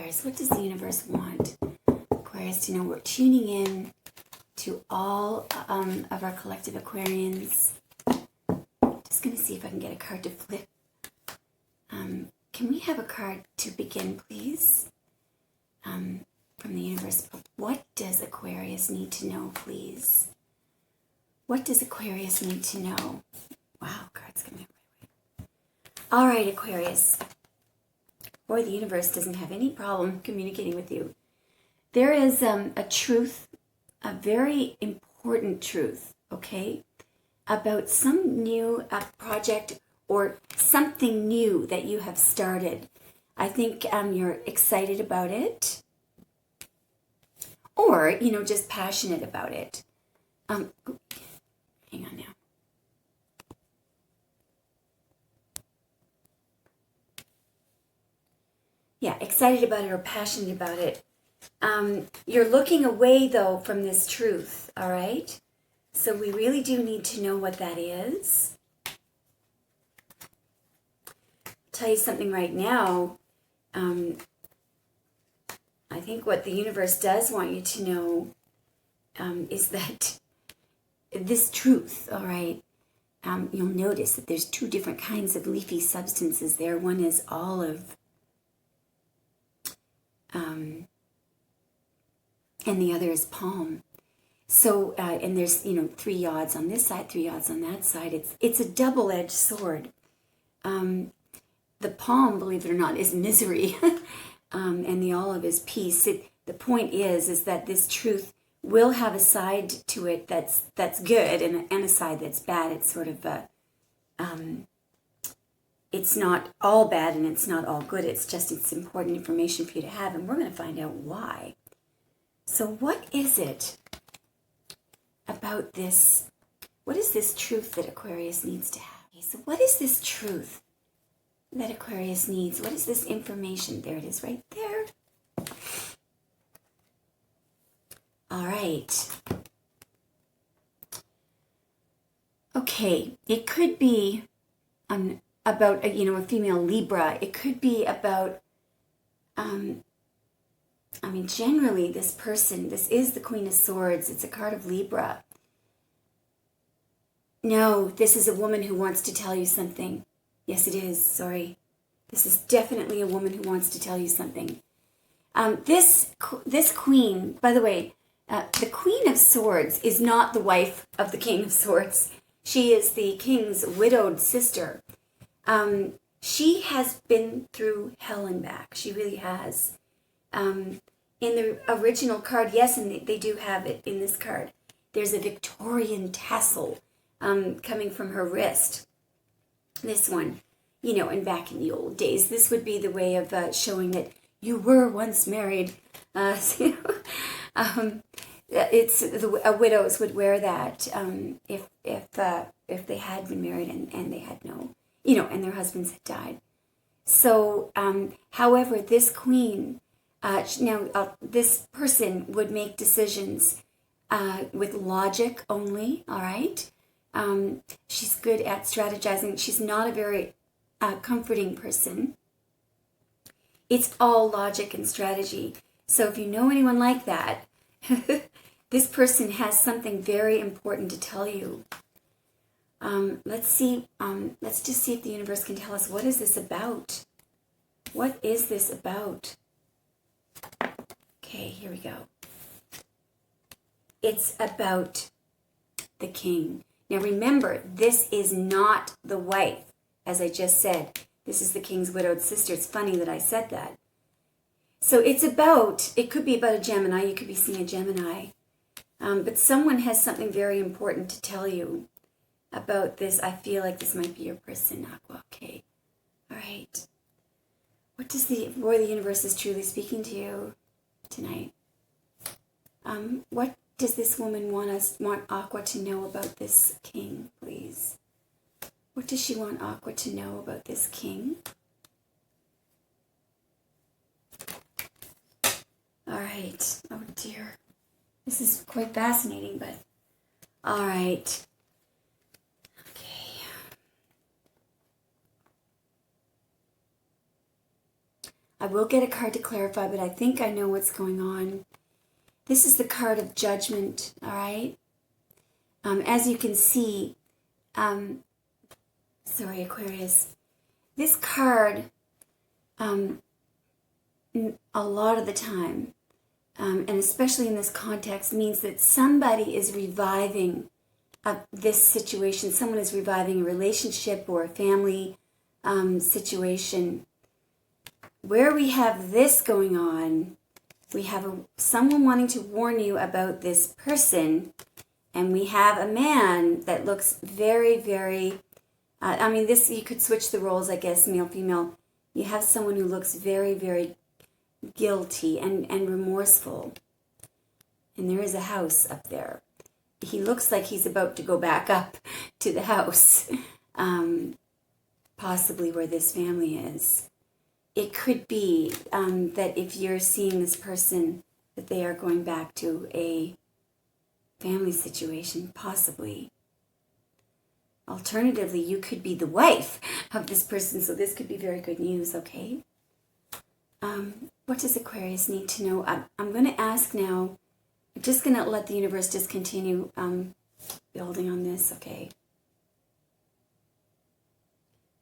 Aquarius, what does the universe want Aquarius to know? We're tuning in to all of our collective Aquarians. Just going to see if I can get a card to flip. Can we have a card to begin, please? From the universe. What does Aquarius need to know, please? What does Aquarius need to know? Wow, cards coming up right away. All right, Aquarius. Boy, the universe doesn't have any problem communicating with you. There is a truth, a very important truth, okay, about some new project or something new that you have started. I think you're excited about it, or, just passionate about it. Hang on now. Yeah, excited about it or passionate about it. You're looking away, though, from this truth, all right? So we really do need to know what that is. I'll tell you something right now. I think what the universe does want you to know is that this truth, all right, you'll notice that there's two different kinds of leafy substances there. One is olive, and the other is palm. So, and there's, 3 yods on this side, 3 yods on that side. It's a double-edged sword. The palm, believe it or not, is misery, and the olive is peace. The point is that this truth will have a side to it that's good and a side that's bad. It's sort of it's not all bad and it's not all good. It's important information for you to have, and we're going to find out why. So what is it about this? What is this truth that Aquarius needs to have? Okay, so what is this truth that Aquarius needs? What is this information? There it is right there. All right. Okay, it could be about a female Libra. It could be about generally this person, this is the Queen of Swords. It's a card of Libra. No, this is a woman who wants to tell you something. Yes, it is. Sorry. This is definitely a woman who wants to tell you something. This queen, by the way, the Queen of Swords is not the wife of the King of Swords. She is the king's widowed sister. She has been through hell and back. She really has. In the original card, yes, and they do have it in this card, there's a Victorian tassel coming from her wrist. This one, and back in the old days, this would be the way of showing that you were once married. Widows would wear that if they had been married and they had no, and their husbands had died. So, however, this queen, this person would make decisions with logic only, all right? She's good at strategizing. She's not a very comforting person. It's all logic and strategy. So if you know anyone like that, this person has something very important to tell you. Let's just see if the universe can tell us, what is this about? What is this about? Okay, here we go. It's about the king. Now remember, this is not the wife, as I just said. This is the king's widowed sister. It's funny that I said that. So it could be about a Gemini. You could be seeing a Gemini. But someone has something very important to tell you about this. I feel like this might be your person, Aqua. Okay. All right. What does the universe is truly speaking to you tonight? What does this woman want Aqua to know about this king, please? What does she want Aqua to know about this king? All right. Oh dear. This is quite fascinating, but all right. I will get a card to clarify, but I think I know what's going on. This is the card of judgment, all right? As you can see, sorry, Aquarius, this card, a lot of the time, and especially in this context, means that somebody is reviving this situation. Someone is reviving a relationship or a family situation. Where we have this going on, we have someone wanting to warn you about this person, and we have a man that looks very, very, this, you could switch the roles, I guess, male, female. You have someone who looks very, very guilty and remorseful. And there is a house up there. He looks like he's about to go back up to the house, possibly where this family is. It could be that if you're seeing this person, that they are going back to a family situation, possibly. Alternatively, you could be the wife of this person, so this could be very good news, okay? What does Aquarius need to know? I'm going to ask now. I'm just going to let the universe just continue building on this, okay?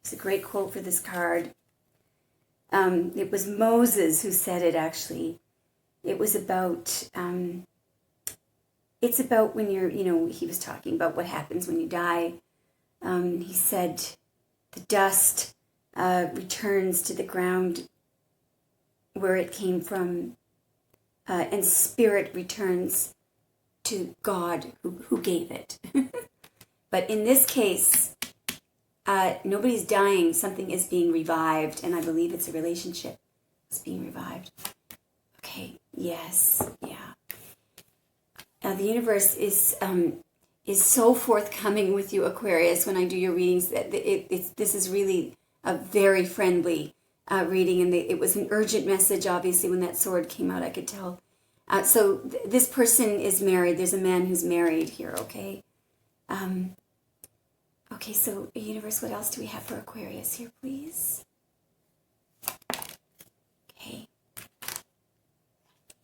It's a great quote for this card. It was Moses who said it, actually. It was about, it's about when you're, he was talking about what happens when you die. He said, the dust returns to the ground where it came from, and spirit returns to God who gave it. But in this case, nobody's dying. Something is being revived, and I believe it's a relationship that's being revived. Okay, yes, yeah. The universe is so forthcoming with you, Aquarius, when I do your readings. This is really a very friendly reading, and it was an urgent message, obviously, when that sword came out, I could tell. So this person is married. There's a man who's married here, okay? Okay, so universe, what else do we have for Aquarius here, please? Okay.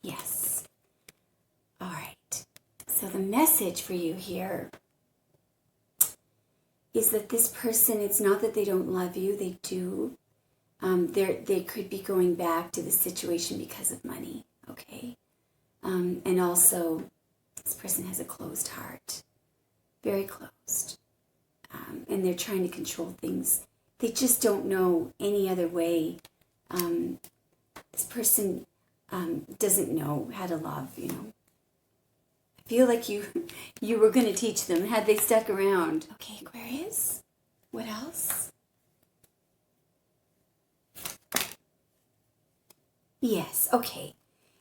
Yes. All right. So the message for you here is that this person, it's not that they don't love you, they do. They could be going back to the situation because of money, okay? And also, this person has a closed heart, very closed. And they're trying to control things. They just don't know any other way. This person doesn't know how to love, I feel like you were going to teach them had they stuck around. Okay, Aquarius, what else? Yes, okay.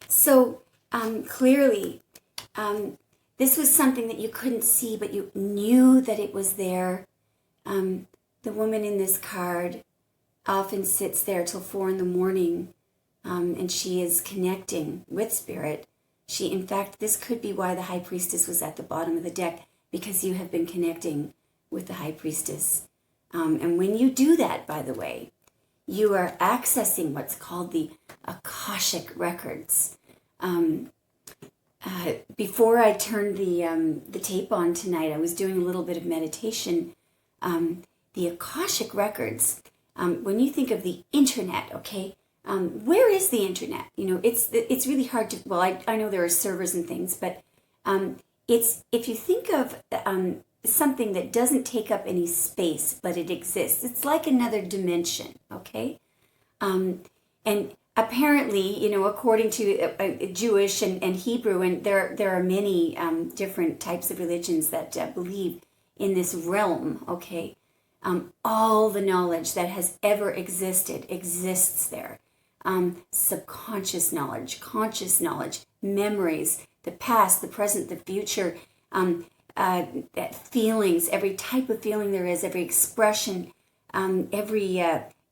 So clearly, this was something that you couldn't see, but you knew that it was there. The woman in this card often sits there till 4 a.m, and she is connecting with spirit. In fact, this could be why the High Priestess was at the bottom of the deck, because you have been connecting with the High Priestess. And when you do that, by the way, you are accessing what's called the Akashic records. Before I turned the tape on tonight, I was doing a little bit of meditation. The Akashic records, when you think of the internet, okay, where is the internet? It's really hard to, well, I know there are servers and things, but it's, if you think of something that doesn't take up any space, but it exists, it's like another dimension, okay? And apparently, according to Jewish and Hebrew, and there are many different types of religions that believe in this realm, okay? All the knowledge that has ever existed exists there. Subconscious knowledge, conscious knowledge, memories, the past, the present, the future, feelings, every type of feeling there is, every expression, every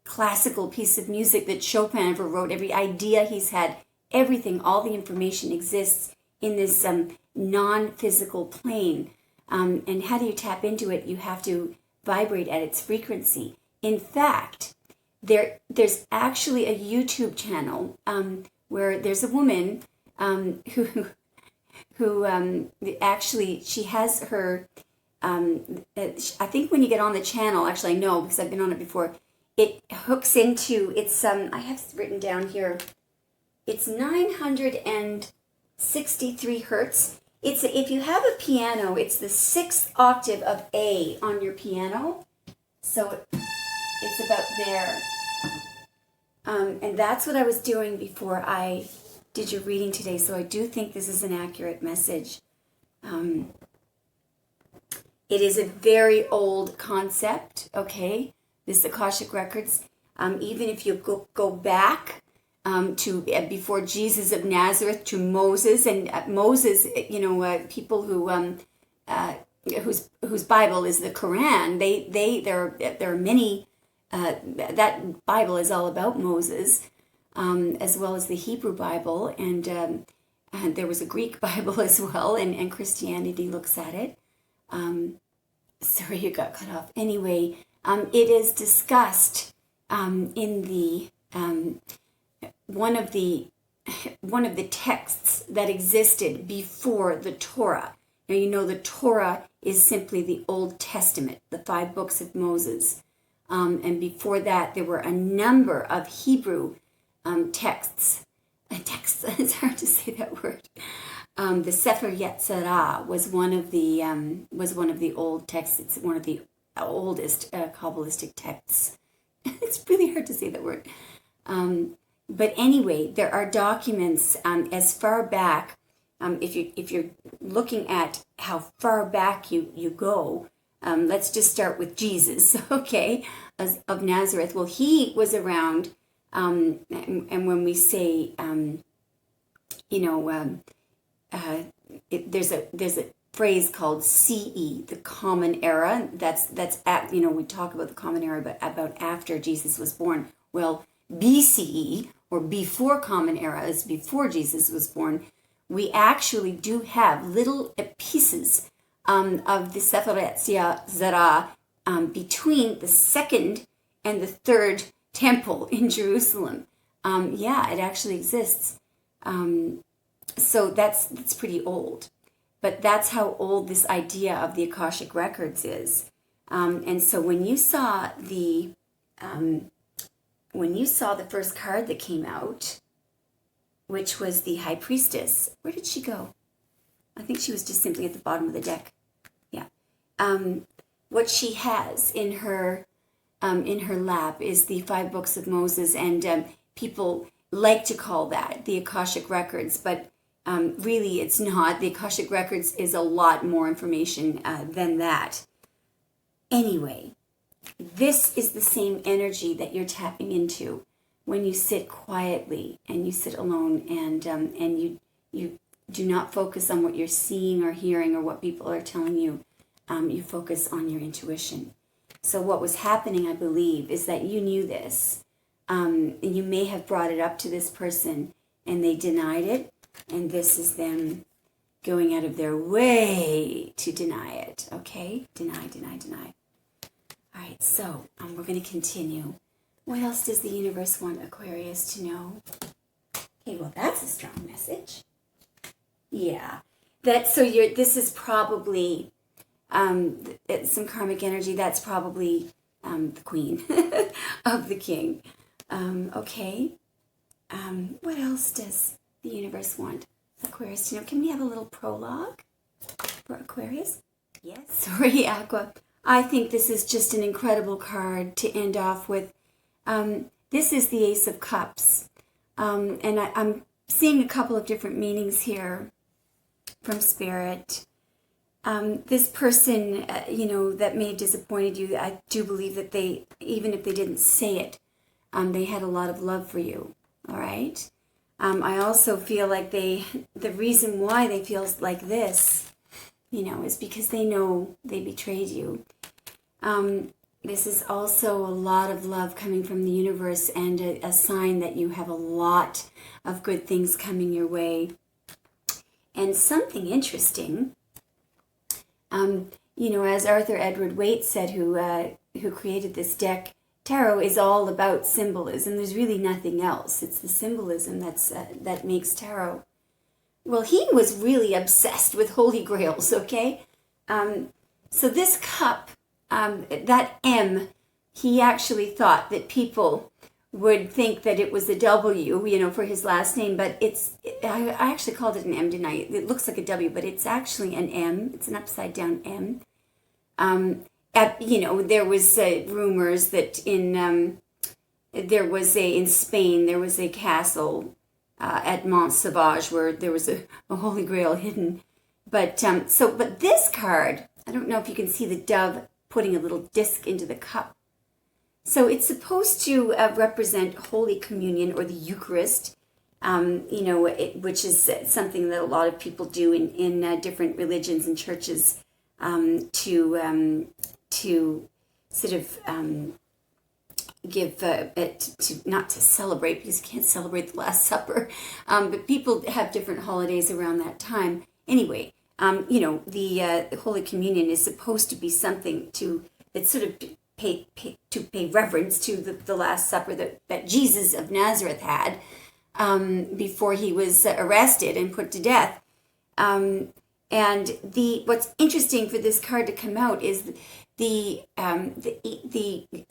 classical piece of music that Chopin ever wrote, every idea he's had, everything, all the information exists in this non-physical plane. And how do you tap into it? You have to vibrate at its frequency. In fact, there's actually a YouTube channel where there's a woman who actually, she has her, I think when you get on the channel, actually I know because I've been on it before, it hooks into, it's, I have it written down here, it's 963 hertz. It's, if you have a piano, it's the 6th octave of A on your piano. So it's about there. And that's what I was doing before I did your reading today. So I do think this is an accurate message. It is a very old concept, okay? This Akashic Records. Even if you go back to before Jesus of Nazareth, to Moses, and Moses, people who whose Bible is the Quran. There are many. That Bible is all about Moses, as well as the Hebrew Bible, and there was a Greek Bible as well, and Christianity looks at it. Sorry, you got cut off. Anyway, it is discussed in the one of the texts that existed before the Torah. Now, you know the Torah is simply the Old Testament, the 5 books of Moses. And before that, there were a number of Hebrew texts. It's hard to say that word. The Sefer Yetzirah was one of the old texts. It's one of the oldest Kabbalistic texts. It's really hard to say that word. But anyway, there are documents as far back. If you're looking at how far back you go, let's just start with Jesus, okay, of Nazareth. Well, he was around, and when we say, there's a phrase called CE, the Common Era. That's at, we talk about the Common Era, but about after Jesus was born. Well, BCE, or before Common Era, is before Jesus was born. We actually do have little pieces of the Sefer Yetzirah between the 2nd and the 3rd temple in Jerusalem. It actually exists. So that's pretty old. But that's how old this idea of the Akashic Records is. And so when you saw the first card that came out, which was the High Priestess, where did she go? I think she was just simply at the bottom of the deck. Yeah. What she has in her lap is the 5 books of Moses, and people like to call that the Akashic Records, but really it's not. The Akashic Records is a lot more information than that. Anyway, this is the same energy that you're tapping into when you sit quietly and you sit alone, and you do not focus on what you're seeing or hearing or what people are telling you. You focus on your intuition. So what was happening, I believe, is that you knew this. And you may have brought it up to this person and they denied it. And this is them going out of their way to deny it. Okay? Deny, deny, deny. All right, so we're going to continue. What else does the universe want Aquarius to know? Okay, well, that's a strong message. Yeah. This is probably some karmic energy. That's probably the queen of the king. Okay. What else does the universe want Aquarius to know? Can we have a little prologue for Aquarius? Yes. Sorry, Aqua. I think this is just an incredible card to end off with. This is the Ace of Cups. And I'm seeing a couple of different meanings here from Spirit. This person, that may have disappointed you, I do believe that they, even if they didn't say it, they had a lot of love for you, all right? I also feel like the reason why they feel like this, is because they know they betrayed you. This is also a lot of love coming from the universe, and a sign that you have a lot of good things coming your way. And something interesting, as Arthur Edward Waite said, who created this deck, tarot is all about symbolism. There's really nothing else. It's the symbolism that makes tarot. Well, he was really obsessed with Holy Grails, okay? So this cup, that M, he actually thought that people would think that it was a W, for his last name, but I actually called it an M, didn't I? It looks like a W, but it's actually an M. It's an upside down M. There was rumors that in Spain, there was a castle at Mont Sauvage where there was a Holy Grail hidden. But this card, I don't know if you can see the dove putting a little disc into the cup. So it's supposed to represent Holy Communion or the Eucharist, which is something that a lot of people do in different religions and churches to sort of give not to celebrate, because you can't celebrate the Last Supper, but people have different holidays around that time. Anyway, the Holy Communion is supposed to be something that sort of pay reverence to the Last Supper that Jesus of Nazareth had before he was arrested and put to death. And what's interesting for this card to come out is the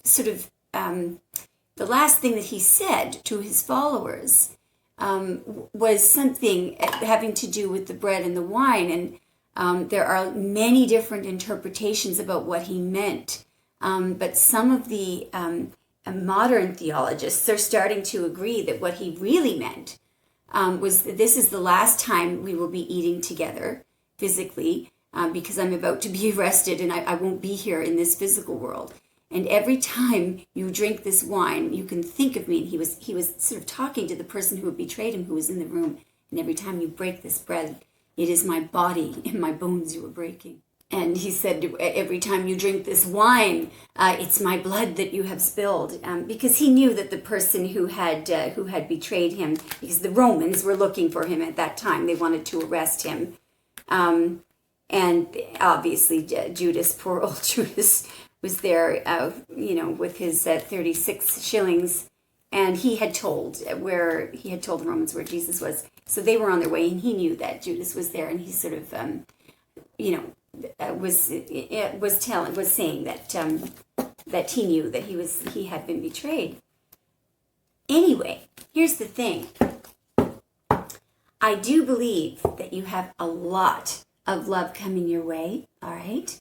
sort of the last thing that he said to his followers was something having to do with the bread and the wine, and there are many different interpretations about what he meant. But some of the modern theologists are starting to agree that what he really meant was that this is the last time we will be eating together physically, because I'm about to be arrested and I won't be here in this physical world. And every time you drink this wine, you can think of me. And he was sort of talking to the person who had betrayed him, who was in the room. And every time you break this bread, it is my body and my bones you are breaking. And he said, every time you drink this wine, it's my blood that you have spilled, because he knew that the person who had betrayed him, because the Romans were looking for him at that time, they wanted to arrest him, and obviously Judas, poor old Judas, was there, with his 36 shillings, and he had told the Romans where Jesus was, so they were on their way, and he knew that Judas was there, and he sort of, was saying that he knew that he had been betrayed. Anyway, here's the thing. I do believe that you have a lot of love coming your way. All right.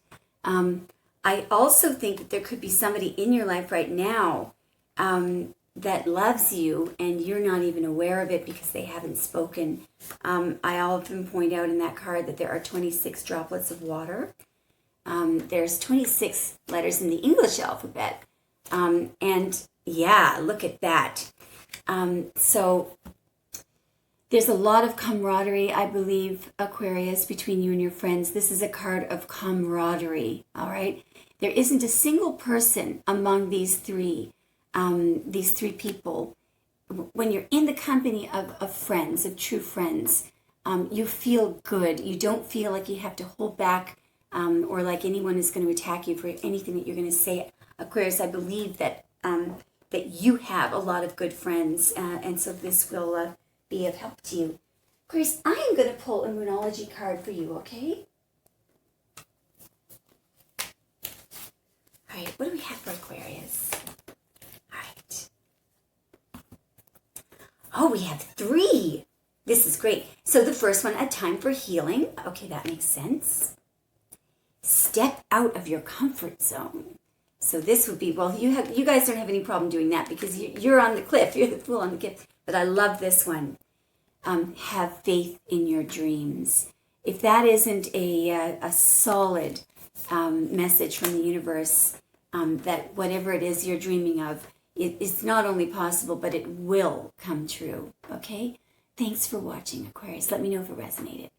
I also think that there could be somebody in your life right now that loves you and you're not even aware of it because they haven't spoken. I often point out in that card that there are 26 droplets of water. There's 26 letters in the English alphabet. And yeah, look at that. So there's a lot of camaraderie, I believe, Aquarius, between you and your friends. This is a card of camaraderie, all right? There isn't a single person among these three people. When you're in the company of friends, of true friends, you feel good. You don't feel like you have to hold back or like anyone is going to attack you for anything that you're going to say. Aquarius, I believe that you have a lot of good friends, and so this will be of help to you. Aquarius, I am going to pull a Moonology card for you, okay? All right, what do we have for Aquarius? All right. Oh, we have 3. This is great. So the first one, a time for healing. Okay, that makes sense. Step out of your comfort zone. So this would be, well, you guys don't have any problem doing that because you're on the cliff. You're the fool on the cliff. But I love this one. Have faith in your dreams. If that isn't a solid message from the universe, that whatever it is you're dreaming of, it's not only possible, but it will come true. Okay? Thanks for watching, Aquarius. Let me know if it resonated.